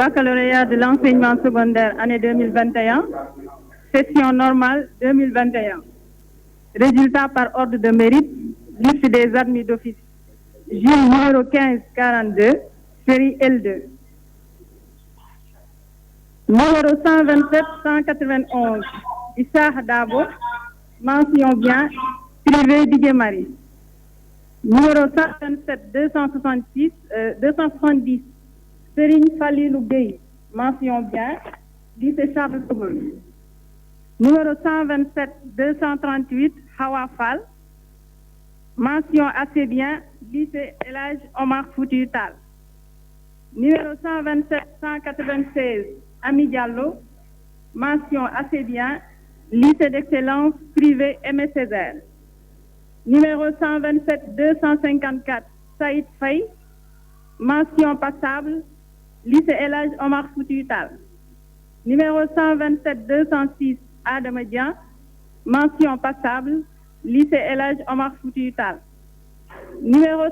baccalauréat de l'enseignement secondaire année 2021, session normale 2021. Résultat par ordre de mérite, liste des admis d'office. Jury numéro 1542, série L2. Numéro 127-191, Issa Dabo, mention bien, privé Didier Marie. Numéro 127-270, Serigne Falilou Gueye, mention bien, lycée Charles de Gaulle. Numéro 127-238, Hawa Fall, mention assez bien, lycée El Hadj Omar Foutiyou Tall. Numéro 127-196, Ami Diallo, mention assez bien, lycée d'excellence privé Aimé Césaire. Numéro 127-254, Saïd Faye, mention passable, lycée El Hadj Omar Foutiyou Tall. Numéro 127-206, Adama Dia, mention passable, lycée El Hadj Omar Foutiyou Tall. Numéro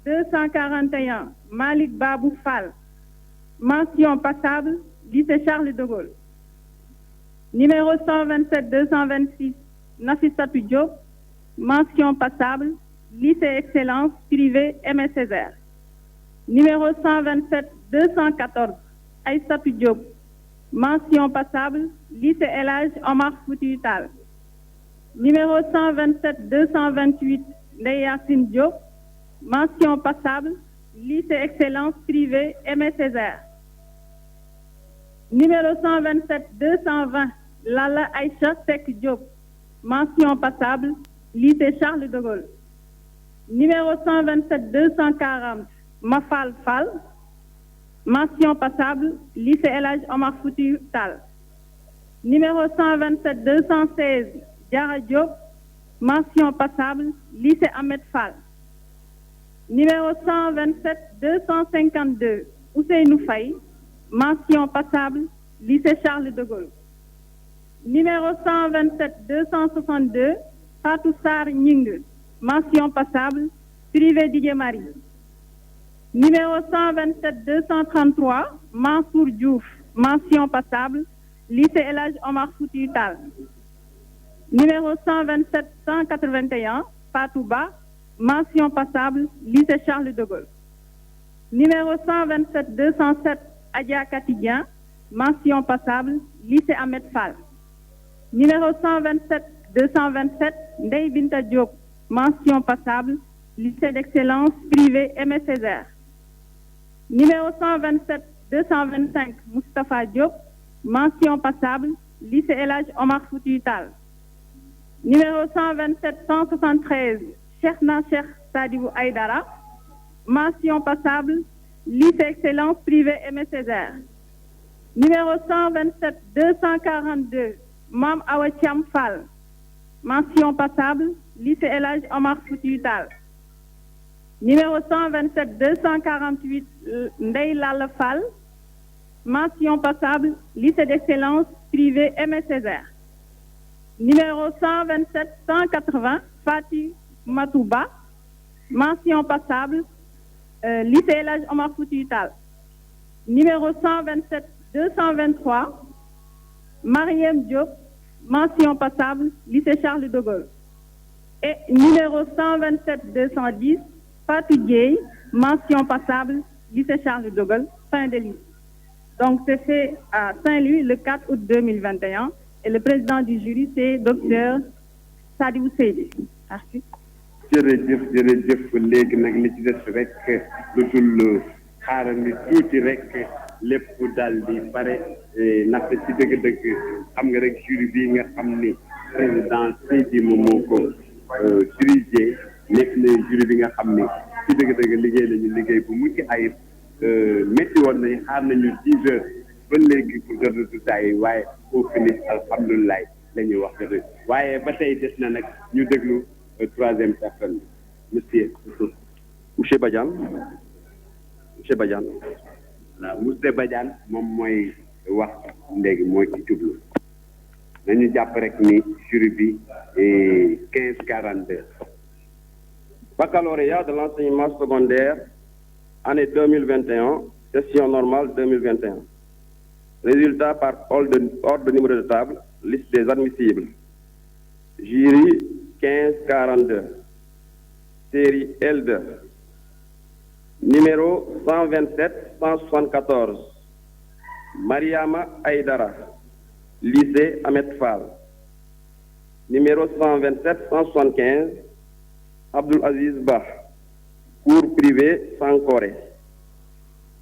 127-241, Malik Babou Fall, mention passable, lycée Charles de Gaulle. Numéro 127-226, Nafissatou Diop, mention passable, lycée excellence privé Aimé Césaire. Numéro 127-214, Aïssatou Diop, mention passable, lycée El Hadj Omar Foutiyou Tall. Numéro 127-228, Ndeye Yacine Diop, mention passable, lycée excellence privé Aimé Césaire. Numéro 127-220, Lala Aïcha Seck Diop, mention passable, lycée Charles de Gaulle. Numéro 127-240, Mafal Fall, mention passable, lycée El Hadj Omar Foutiyou Tall. Numéro 127-216, Diarra Diop, mention passable, lycée Ahmed Fall. Numéro 127-252, Ousseynou Faye, mention passable, lycée Charles de Gaulle. Numéro 127-262, Fatou Sarr Nying, mention passable, privé Didier Marie. Numéro 127-233, Mansour Diouf, mention passable, lycée El Hadj Omar Foutiyou Tall. Numéro 127-181, Fatou Ba, mention passable, lycée Charles de Gaulle. Numéro 127-207, Adja Katidien, mention passable, lycée Ahmed Fall. Numéro 127-227, Ndeye Binta Diop, mention passable, lycée d'excellence privé Aimé Césaire. Numéro 127-225, Moustapha Diop, mention passable, lycée El Hadj Omar Foutiyou Tall. Numéro 127-173, Cheikhna Cheikh Sadibou Aïdara, mention passable, lycée excellence privé Aimé Césaire. Numéro 127-242, Mam Awa Thiam Fall, mention passable, lycée El Hadj Omar Foutiyou Tall. Numéro 127-248, Ndeye Lalla Fall, mention passable, lycée d'excellence privé Aimé Césaire. Numéro 127-180, Fatih Matouba, mention passable, lycée El Hadj Omar Foutiyou Tall. Numéro 127-223, Mariem Diop, mention passable, lycée Charles de Gaulle. Et numéro 127-210, Fatou Dieye, mention passable, lycée Charles de Gaulle, fin de liste. Donc c'est fait à Saint-Louis le 4 août 2021 et le président du jury c'est docteur Sadibou Seydi. Merci. jërëjëf léegi nag li ci des rek lu dul xaaral ni tuuti rek lépp daal di pare ndaxte ci dëgg-dëgg xam nga rek jury bii nga xam ni président Seydi moom moo ko dirigé nekk na jury bi nga xam ni ci dëgg-dëgg liggéey nañu liggéey bu mucc ayib métti woon nañu xaar nañu 10 heures ba léegi pour jot résultat yi waaye au finish alhamdulilah la ñuy wax dëgg waaye ba tey des na nag ñu déglu troisième personne monsieur Badiane waaw monsieur Badiane moom mooy wax léegi mooy ci jublu nañu jàpp rek ni jury bi 1542 baccalauréat de l'enseignement secondaire année 2021 session normale 2021. Résultat par ordre numéro de table, liste des admissibles. Jury 1542. Série L2. Numéro 127-174. Mariama Aïdara. Lycée Ahmed Fall. Numéro 127-175. Abdul Aziz Bah. Cours privé Sankoré.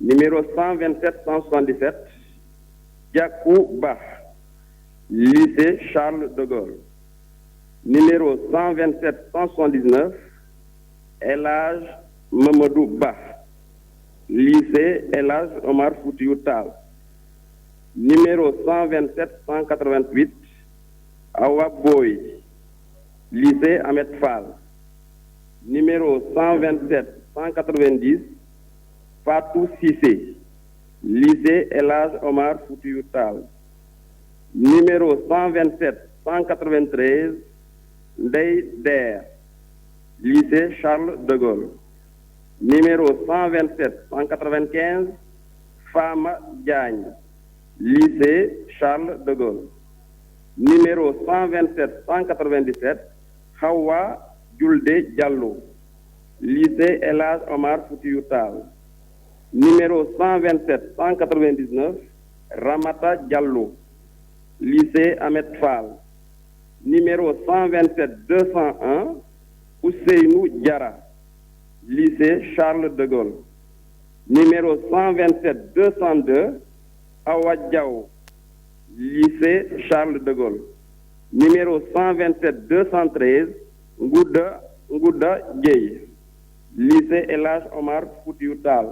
Numéro 127-177. Diakou Bah. Lycée Charles de Gaulle. Numéro 127-179. Elhadj Mamadou Bah. Lycée Elhadj Omar Foutiyou Tall. Numéro 127-188. Awa Boy. Lycée Ahmed Fall. Numéro 127-190. Fatou Sissé. Lycée Elhadj Omar Foutiyou Tall. Numéro 127-193. Ndeye Der. Lycée Charles de Gaulle. Numéro 127-195. Fama Diagne. Lycée Charles de Gaulle. Numéro 127-197. Hawa Julde Diallo. Lycée Elhadj Omar Foutiyou Tall. Numéro 127-199. Ramata Diallo. Lycée Ahmed Fall. Numéro 127-201. Ousseynou Diara. Lycée Charles de Gaulle. Numéro 127-202. Awa Diaw. Lycée Charles de Gaulle. Numéro 127-213. Ngouda Gueye. Lycée Elhadj Omar Foutiyou Tall.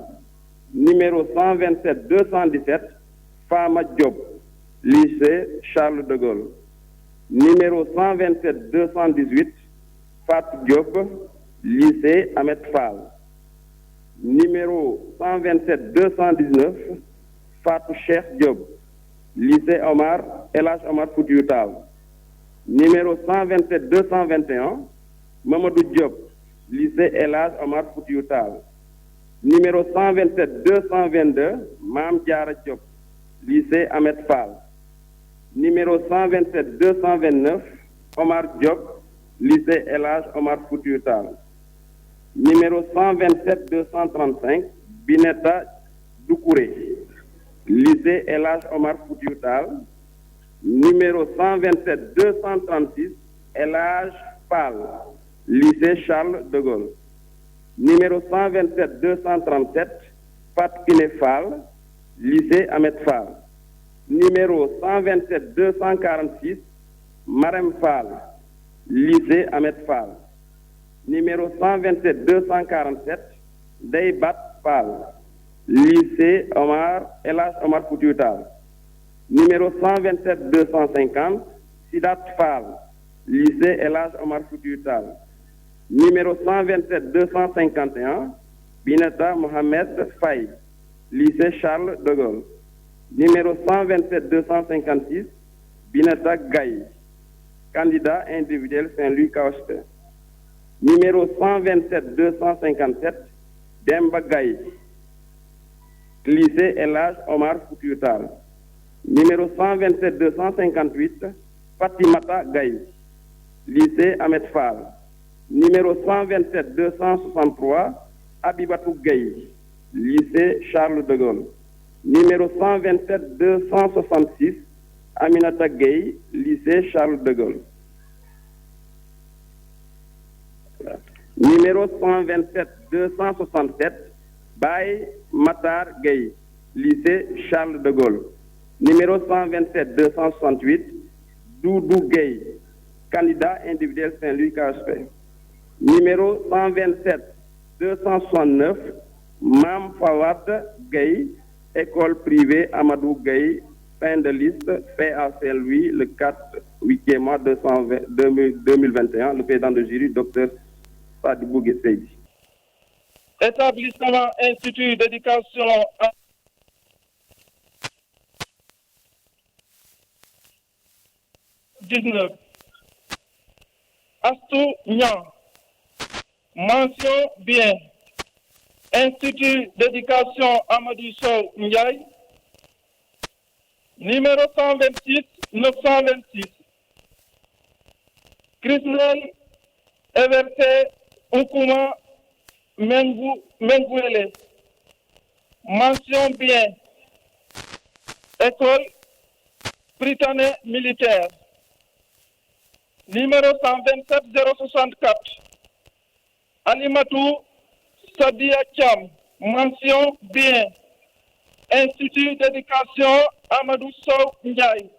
Numéro 127-217. Fama Diop. Lycée Charles de Gaulle. Numéro 127-218. Fatou Diop. Lycée Ahmed Fall. Numéro 127-219. Fatou Cheikh Diop. Lycée Elhadj Omar Foutiyou Tall. Numéro 127-221. Mamadou Diop. Lycée Elhadj Omar Foutiyou Tall. Numéro 127-222. Mam Diara Diop. Lycée Ahmed Fall. Numéro 127-229. Omar Diop. Lycée Elhadj Omar Foutiyou Tall. Numéro 127-235. Bineta Doukouré. Lycée Elhadj Omar Foutiyou Tall. Numéro 127-236. Elhadj Fall. Lycée Charles de Gaulle. Numéro 127-237. Fatkine Fall. Lycée Ahmed Fall. Numéro 127-246. Marem Fall. Lycée Ahmed Fall. Numéro 127-247. Deybat Fall. Lycée Elhadj Omar Foutiyou Tall. Numéro 127-250. Sidat Fall. Lycée Elhadj Omar Foutiyou Tall. Numéro 127-251. Bineta Mohamed Faye. Lycée Charles de Gaulle. Numéro 127-256. Bineta Gaye. Candidat individuel Saint-Louis Kaoste. Numéro 127-257. Demba Gaye. Lycée Elhadj Omar Foutiyou Tall. Numéro 127-258. Fatimata Gaye. Lycée Ahmed Fall. Numéro 127-263. Abibatou Gaye. Lycée Charles de Gaulle. Numéro 127-266. Aminata Gaye. Lycée Charles de Gaulle. Numéro 127-267. Baye Matar Gaye. Lycée Charles de Gaulle. Numéro 127-268. Doudou Gaye. Candidat individuel Saint-Louis KHP. Numéro 127-269. Mam Fawad Gaye. École privée Amadou Gaye. Fin de liste, fait à Saint-Louis le 8e mois 2021. Le président de jury, Dr. Sadibou Guesseidi. Établissement Institut d'éducation à 19. Astou Niang. Mention bien. Institut d'éducation Amadou Sow Ndiaye. Numéro 126 926. Chrisnel Everté Oukuma Menguele. Mention bien. École Britannique militaire. Numéro 127 064. Alimatou Sadia Cham. Mention bien. Institut d'éducation Amadou Sow Ndiaye.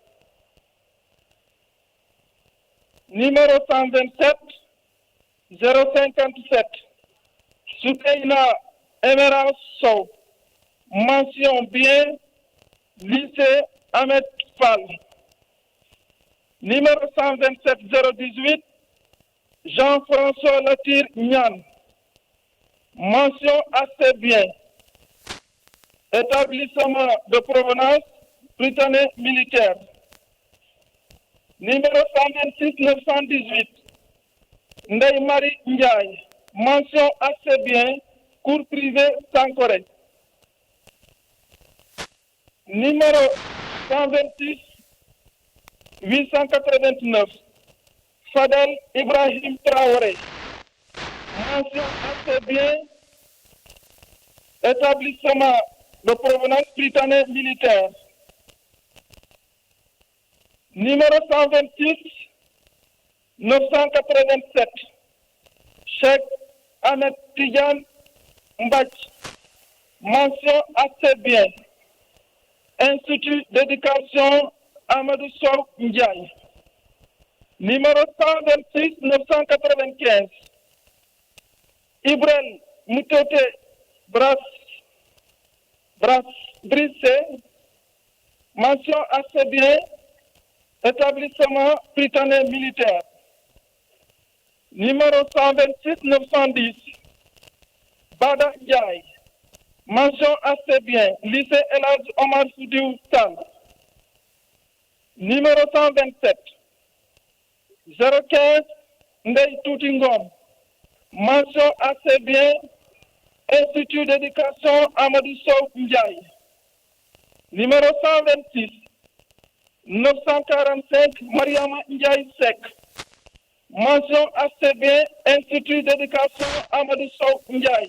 Numéro 127 057. Soukaina Emerald Sow. Mention bien. Lycée Ahmed Fall. Numéro 127 018. Jean-François Latir Nian. Mention assez bien. Établissement de provenance britannique militaire. Numéro 126 918. Ndeye Marie Ndiaye. Mention assez bien. Cours privé Sankoré. Numéro 126 889. Fadel Ibrahim Traoré. Mention assez bien. Établissement de provenance britannique militaire. Numéro 126 987. Cheikh Ahmed Tidiane Mbach. Mention assez bien. Institut d'éducation Amadou Sow Ndiaye. Numéro 126 995. Ibrel Moutoté Brissé. Mention assez bien. Établissement britannique militaire. Numéro 126 910. Bada Ndiaye. Mention assez bien. Lycée El Hadj Omar Foutiyou Tall. Numéro 127. 015 Ndeye Touti Ngom. Mention assez bien. Institut d'éducation Amadou Sow Ndiaye. Numéro 126 945 Mariama Ndiaye Sek. Mention assez bien. Institut d'éducation Amadou Sow Ndiaye.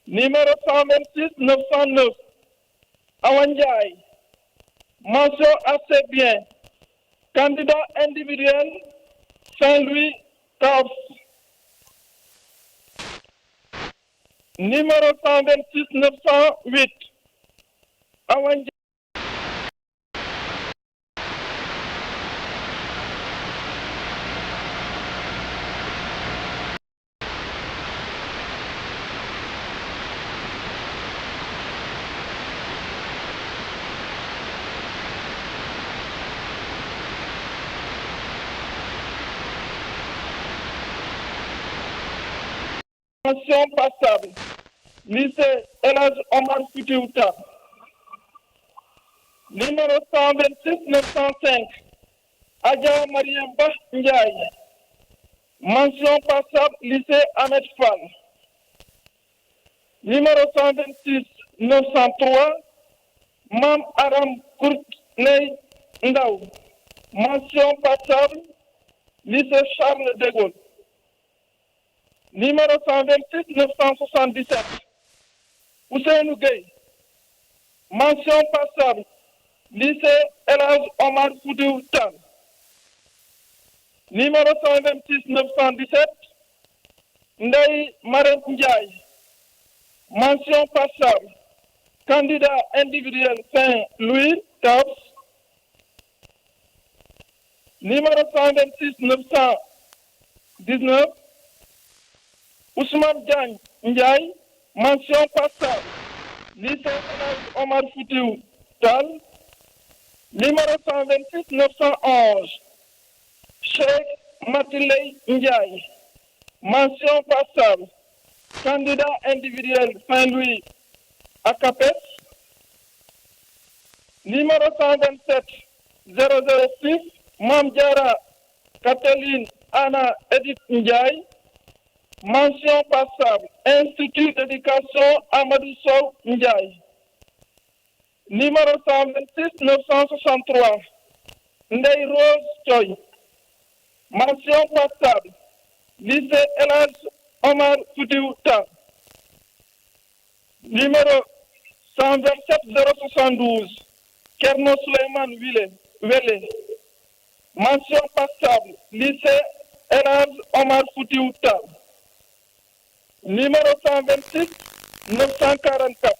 Numéro 126 909 Awa Ndiaye. Mention assez bien. Candidat individuel Saint-Louis Taos. Numéro 126 908 Awa Ndiaye. Mention passable. Lycée El Hadj Omar Foutiyou Tall. Numéro 126 905 Adja Mariam Ba Ndiaye. Mention passable. Lycée Ahmed Fall. Numéro 126 903 Mam Aram Kourtney Ndaw. Mention passable. Lycée Charles de Gaulle. Numéro 126 977 Ousseynou Gueye. Mention passable. Lycée El Hadj Omar Foutiyou Tall. Numéro 126 917 Ndeye Marème Ndiaye. Mention passable. Candidat individuel Saint-Louis Taos. Numéro 126 919 Ousmane Diagne Ndiaye. Mention passable. Lycée El Hadj Omar Foutiyou Tall. Numéro 126 911 Cheikh Matiley Ndiaye. Mention passable. Candidat individuel Saint-Louis Akapes. Numéro 127 006 Mam Diara Catherine Anna Edith Ndiaye. Mention passable, Institut d'éducation Amadou Sow Ndiaye. Numéro 126 963, Ndeye Rose Thioy. Mention passable, lycée El Hadj Omar Foutiyou Tall. Numéro 127 072, Kerno Souleymane Wele. Mention passable, lycée El Hadj Omar Foutiyou Tall. Numéro 126 944,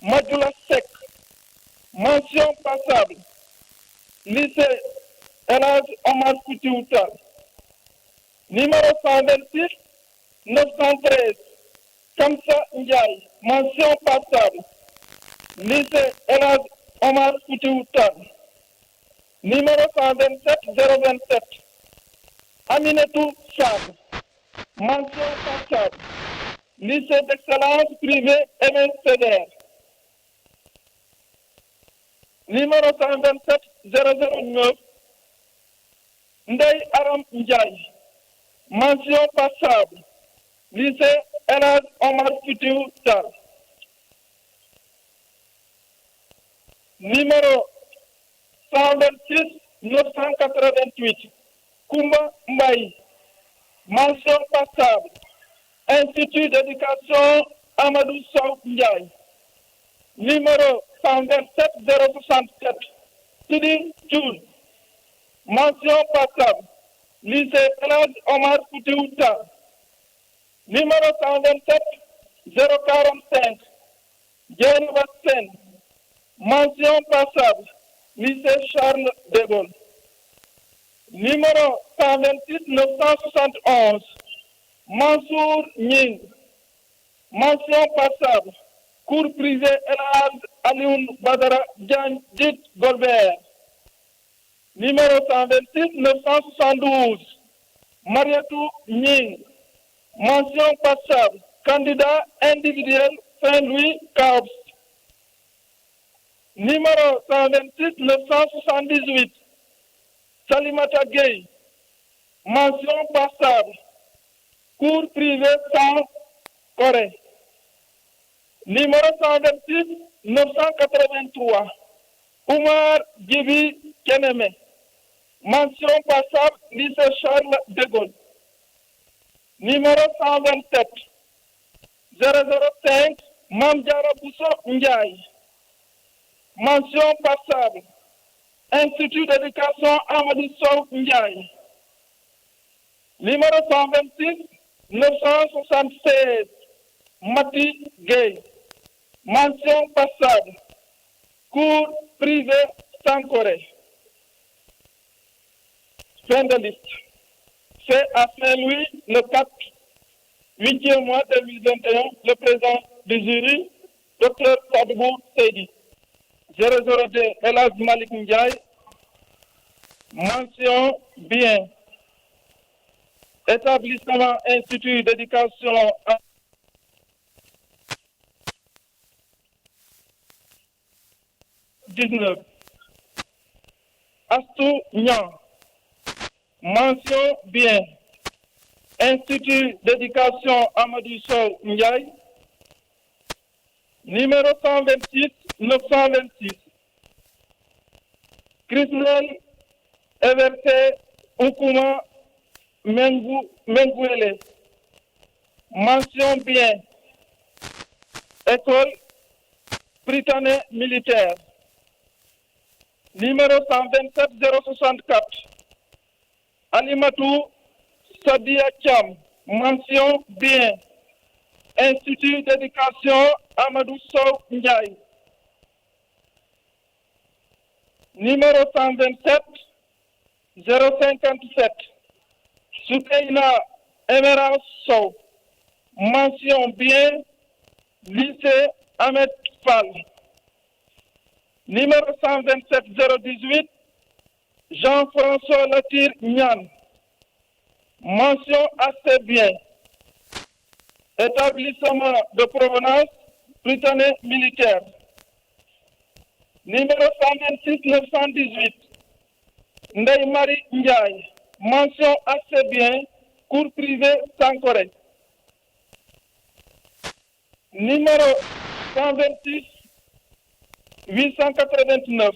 Madjoula Seck. Mention passable, lycée El Hadj Omar Foutiyou Tall. Numéro 126 913, Kamsa Ndiaye. Mention passable, lycée El Hadj Omar Foutiyou Tall. Numéro 127 027, Aminetou Chab. Mention passable, lycée d'excellence privé Aimé Césaire. Numéro 127 009, Ndeye Aram Ndiaye. Mention passable, lycée El Hadj Omar Foutiyou Tall. Numéro 126 988, Koumba Mbaye. Mention passable, Institut d'éducation Amadou Sow Ndiaye. Numéro 127 067, Sidi Diouf. Mention passable, lycée El Hadj Omar Foutiyou Tall. Numéro 127 045, Dieynaba Sène. Mention passable, lycée Charles de Gaulle. Numéro 126 971, Mansour Ning. Mention passable, cours privé El Hadj Alioune Badara Diagne dit Golbert. Numéro 126 972, Mariatou Ning. Mention passable, candidat individuel Saint-Louis Caobs. Numéro 126 978, Salimata Gueye. Mention passable, cours privé sans Corée. Numéro 126 983, Oumar Djibi Keneme. Mention passable, lycée Charles de Gaulle. Numéro 127 005, Mamdiara Bousso Ndiaye. Mention passable, Institut d'éducation Amadou Sow Ndiaye. Numéro 126 976, Mati Gueye. Mention passable, cours privé sans Corée. Fin de liste. Fait à Saint-Louis le 4, 8e mois 2021, le président du jury, Dr Sadibou Seydi. 002 El Hadj Malick Ndiaye. Mention bien. Établissement Institut d'éducation à 19. Astou Niang. Mention bien. Institut d'éducation Amadou Sow Ndiaye. Numéro 126 926. Chrisnel Everté Oukuma Menguele. Mention bien. École Britannique militaire. Numéro 127 064. Alimatou Sadia Thiam. Mention bien. Institut d'éducation Amadou Sow Ndiaye. Numéro 127 057. Soukaina Emerald Sow. Mention bien. Lycée Ahmed Fall. Numéro 127 018. Jean-François Latir Nian. Mention assez bien. Établissement de provenance britannique militaire. Numéro 126 918. Ndeye Marie Ndiaye. Mention assez bien. Cours privé sans Corée. numéro 126 889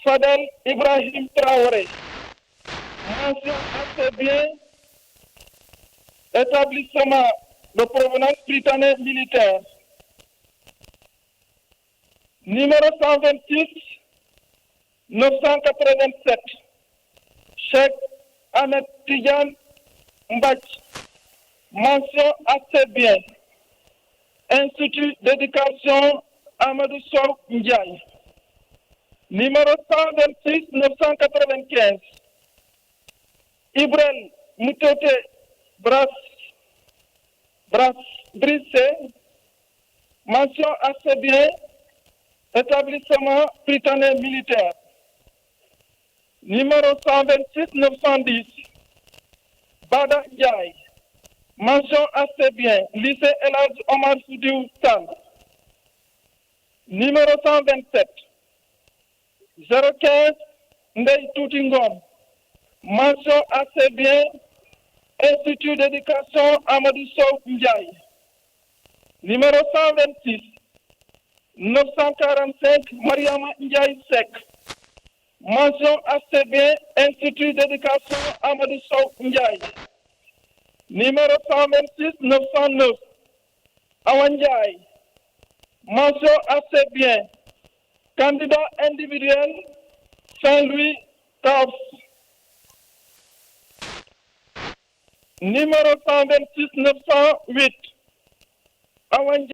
Fadel Ibrahim Traoré. Mention assez bien, établissement de provenance britannique militaire. Numéro 126 987 Cheikh Ahmed Tidiane Mbach. Mention assez bien, Institut d'éducation Amadou Sow Ndiaye. Numéro 126 995 Ibrel Moutoté Brissé. Mention assez bien, établissement britannique militaire. Numéro 126 910 Bada Ndiaye. Mention assez bien, lycée El Hadj Omar Foutiyou Tall. Numéro 127 015 Ndeye Touti Ngom. Mention assez bien, Institut d'éducation Amadou Sow Ndiaye. Numéro 126 945 Mariama Ndiaye Seck. Mention assez bien, Institut d'éducation Amadou Sow Ndiaye. Numéro 126 909 Awa Ndiaye. Mention assez bien, candidat individuel Saint-Louis Taos. Numéro 126 908 Awa Ndiaye.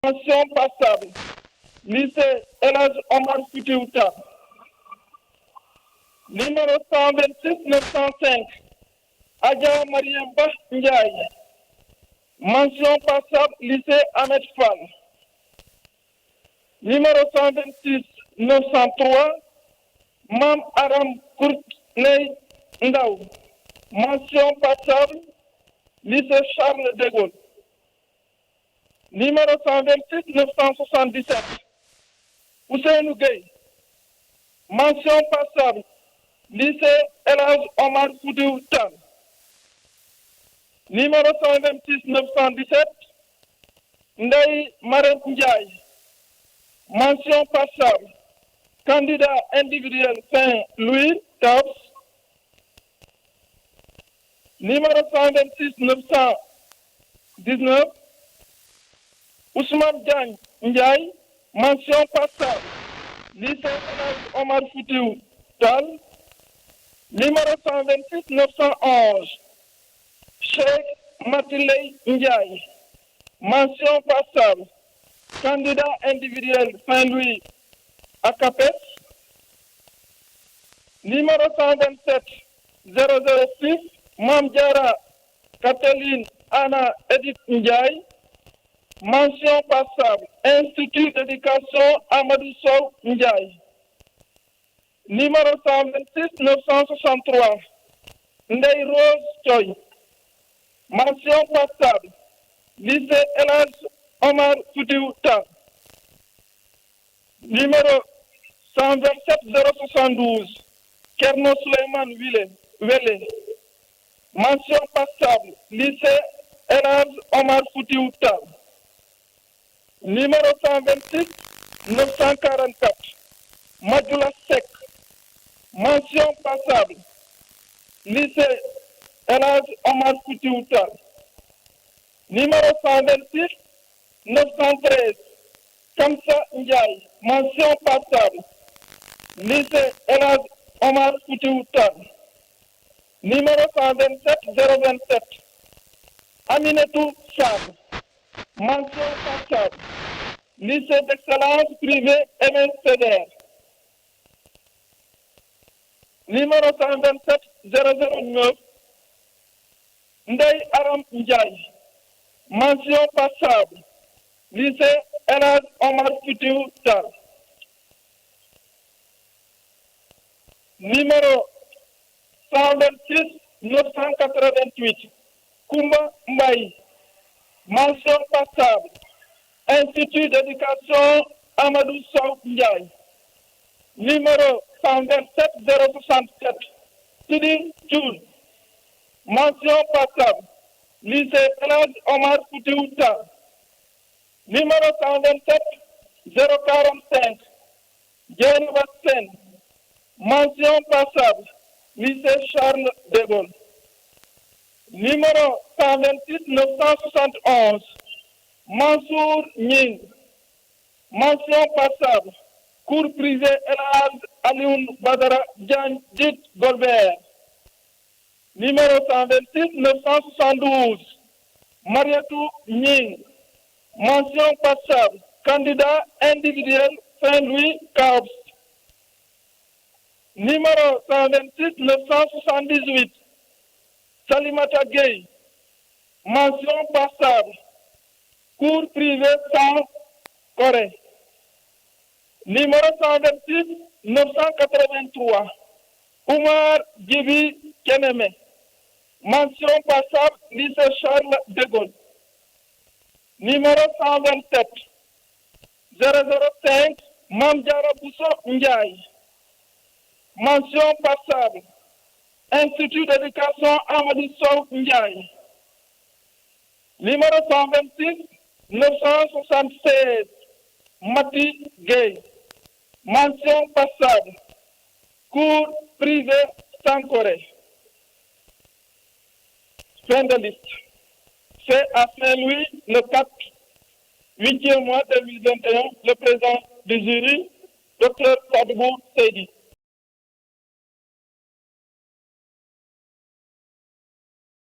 Mention passable, lycée El Hadj Omar Foutiyou Tall. Numéro 126 905 Adja Mariam Ba Ndiaye. Mention passable, lycée Ahmed Fall. Numéro 126 903 Mam Aram Kourtney Ndaw. Mention passable, lycée Charles de Gaulle. Numéro 126 977 Ousseynou Gueye. Mention passable, lycée El Hadj Omar Foutiyou Tall. Numéro 126 917 Ndeye Marème Ndiaye. Mention passable, candidat individuel Saint-Louis Taos. Numéro 126 919 Ousmane Diagne Ndiaye. Mention passable, lycée El Hadj Omar Foutiyou Tall. Numéro 126 911 Cheikh Matiley Ndiaye. Mention passable, candidat individuel Saint-Louis Akapes. Numéro 127 006 Mam Diara Catherine Anna Edith Ndiaye. Mention passable, Institut d'éducation Amadou Sow Ndiaye. Numéro 126 963 Ndeye Rose Thioy. Mention passable, lycée El Hadj Omar Foutiyou Tall. Numéro 127 072 Kerno Souleymane Wele. Mention passable, lycée El Hadj Omar Foutiyou Tall. Numéro 126 944 Madjoula Seck. Mention passable, lycée El Hadj Omar Foutiyou Tall. Numéro 126 913 Kamsa Ndiaye. Mention passable, lycée El Hadj Omar Foutiyou Tall. Numéro 127 027 Aminetou Sam. Mention passable, lycée d'excellence privé Aimé Césaire. Numéro 127 009 Ndeye Aram Ndiaye. Mention passable, lycée El Hadj Omar Foutiyou Tall. Numéro 126 988, Koumba Mbaye. Mention passable, Institut d'éducation Amadou Sow Ndiaye. Numéro 127 067, Sidi Thioune. Mention passable, lycée Elhadji Omar Foutiyou Tall. Numéro 127 045, Dieynaba Sène. Mention passable, lycée Charles de Gaulle. Numéro 126 971, Mansour Ning. Mention passable, cours privé Elhadji Alioune Badara Diagne dit Golbert. Numéro 126 972, Mariatou Ning. Mention passable, candidat individuel Saint-Louis Caobs. Numéro 126 978, Salimata Gueye. Mention passable, cours privé sans Corée. Numéro 126 983, Oumar Djibi Keneme. Mention passable, lycée Charles de Gaulle. Numéro 127 005, Mamdiara Bousso Ndiaye. Mention passable, Institut d'éducation Amadou Sow Ndiaye. Numéro 126 976, Mati Gueye. Mention passable, cours privé sans Corée. Fin de liste. Fait à Saint-Louis le 4, 8e mois 2021, le président du jury, Dr Sadibou Seydi.